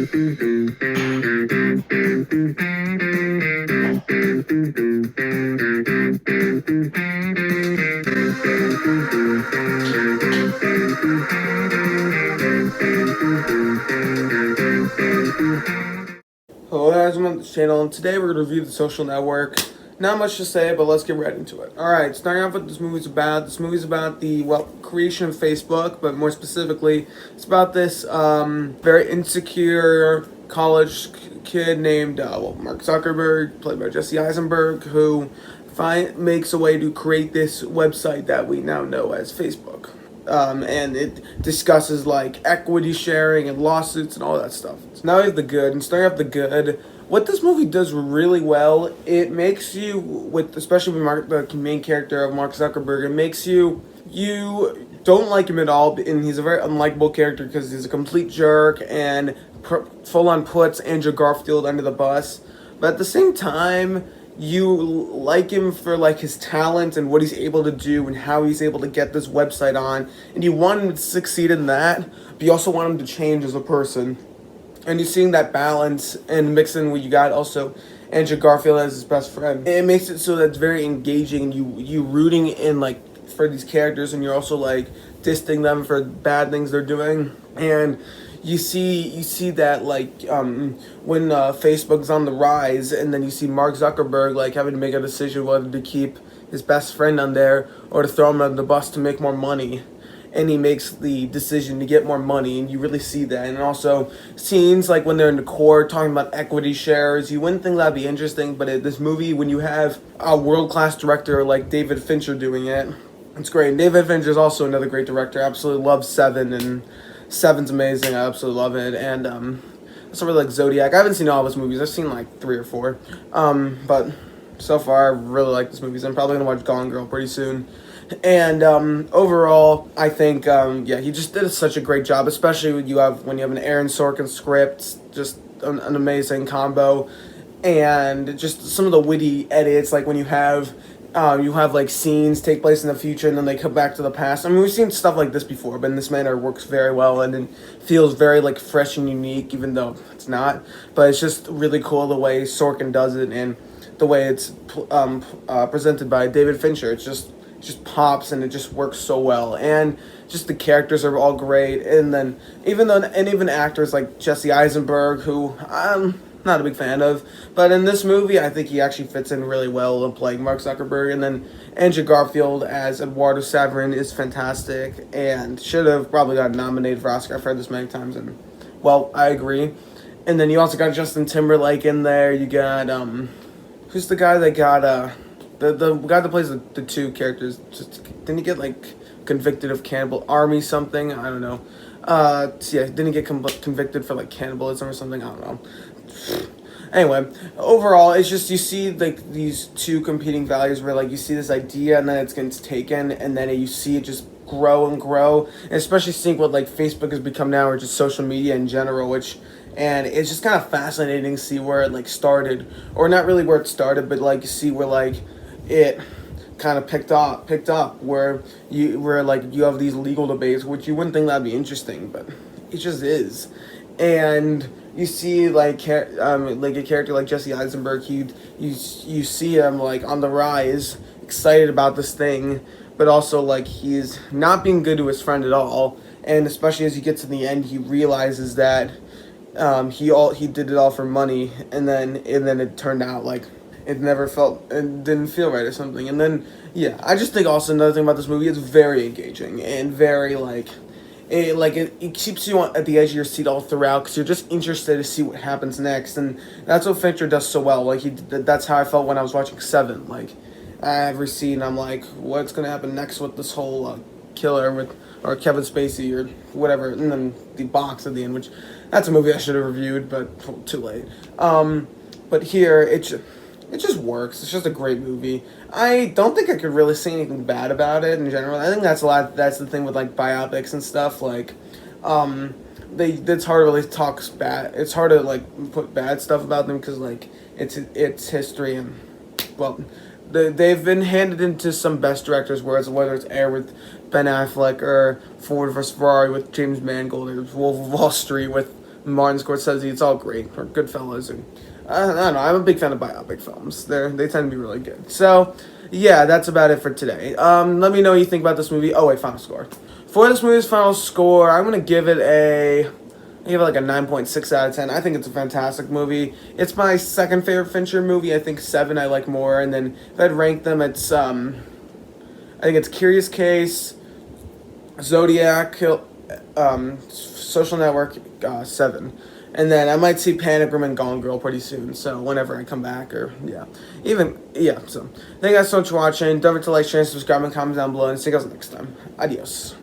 Hello guys, I'm on this channel, and today we're going to review The Social Network. Not much to say, but let's get right into it. Alright, starting off with what this movie's about. This movie's about the, creation of Facebook, but more specifically, it's about this, very insecure college kid named, Mark Zuckerberg, played by Jesse Eisenberg, who makes a way to create this website that we now know as Facebook. And it discusses like equity sharing and lawsuits and all that stuff. So now we have the good, and starting off the good, what this movie does really well, it makes you, with especially with Mark, the main character of Mark Zuckerberg, it makes you don't like him at all, and he's a very unlikable character because he's a complete jerk and full on puts Andrew Garfield under the bus. But at the same time, you like him for like his talent and what he's able to do and how he's able to get this website on, and you want him to succeed in that, but you also want him to change as a person. And you're seeing that balance and mixing where you got also Andrew Garfield as his best friend. It makes it so that it's very engaging, and you rooting in like for these characters, and you're also like dissing them for bad things they're doing. And you see that like when Facebook's on the rise, and then you see Mark Zuckerberg like having to make a decision whether to keep his best friend on there or to throw him under the bus to make more money, and he makes the decision to get more money, and you really see that. And also scenes like when they're in the court talking about equity shares, you wouldn't think that'd be interesting, but this movie, when you have a world-class director like David Fincher doing it, it's great. And David Fincher is also another great director. I absolutely love Seven, and Seven's amazing. I absolutely love it. And I also really like Zodiac. I haven't seen all of his movies. I've seen like 3 or 4. But so far, I really like this movie. So I'm probably going to watch Gone Girl pretty soon. And overall, I think, he just did such a great job, especially when you have an Aaron Sorkin script, just an amazing combo. And just some of the witty edits, like when you have like scenes take place in the future and then they come back to the past. I mean, we've seen stuff like this before, but in this manner it works very well, and it feels very like fresh and unique, even though it's not. But it's just really cool the way Sorkin does it, and the way it's presented by David Fincher. It just pops, and it just works so well, and just the characters are all great. And then even actors like Jesse Eisenberg, who not a big fan of, but in this movie I think he actually fits in really well in playing Mark Zuckerberg. And then Andrew Garfield as Eduardo Saverin is fantastic and should have probably gotten nominated for Oscar. I've heard this many times, and well, I agree. And then you also got Justin Timberlake in there. You got who's the guy that got the guy that plays the two characters? Didn't he get like convicted of cannibal army something? I don't know. Didn't he get convicted for like cannibalism or something? I don't know. Anyway, overall, it's just you see like these two competing values where like you see this idea and then it gets taken, and then you see it just grow and grow, and especially seeing what like Facebook has become now, or just social media in general, and it's just kind of fascinating to see where it like started, or not really where it started, but like you see where like it kind of picked up where you have these legal debates, which you wouldn't think that'd be interesting, but it just is. And you see like a character like Jesse Eisenberg, you see him like on the rise, excited about this thing, but also like he's not being good to his friend at all. And especially as he gets to the end, he realizes that he did it all for money, and then it turned out like it didn't feel right or something. And then I just think also another thing about this movie is very engaging and very like it keeps you at the edge of your seat all throughout, because you're just interested to see what happens next. And that's what Fincher does so well. Like that's how I felt when I was watching Seven. Like every scene I'm like, what's gonna happen next with this whole killer or Kevin Spacey or whatever, and then the box at the end, which that's a movie I should have reviewed, but too late. But here it just works. It's just a great movie. I don't think I could really say anything bad about it in general. I think that's the thing with like biopics and stuff. Like, it's hard to really talk bad. It's hard to like put bad stuff about them because like it's history, and well, they've been handed into some best directors, whether it's Air with Ben Affleck or Ford vs Ferrari with James Mangold, or Wolf of Wall Street with Martin Scorsese. It's all great. Or Goodfellas. And I don't know. I'm a big fan of biopic films. They tend to be really good. So, yeah, that's about it for today. Let me know what you think about this movie. Oh, wait, final score. For this movie's final score, I'm going to give it like a 9.6 out of 10. I think it's a fantastic movie. It's my second favorite Fincher movie. I think 7 I like more. And then if I'd rank them, it's I think it's Curious Case, Zodiac, Social Network, 7. And then I might see Panic Room and Gone Girl pretty soon. So whenever I come back, or so thank you guys so much for watching. Don't forget to like, share, and subscribe, and comment down below. And see you guys next time. Adios.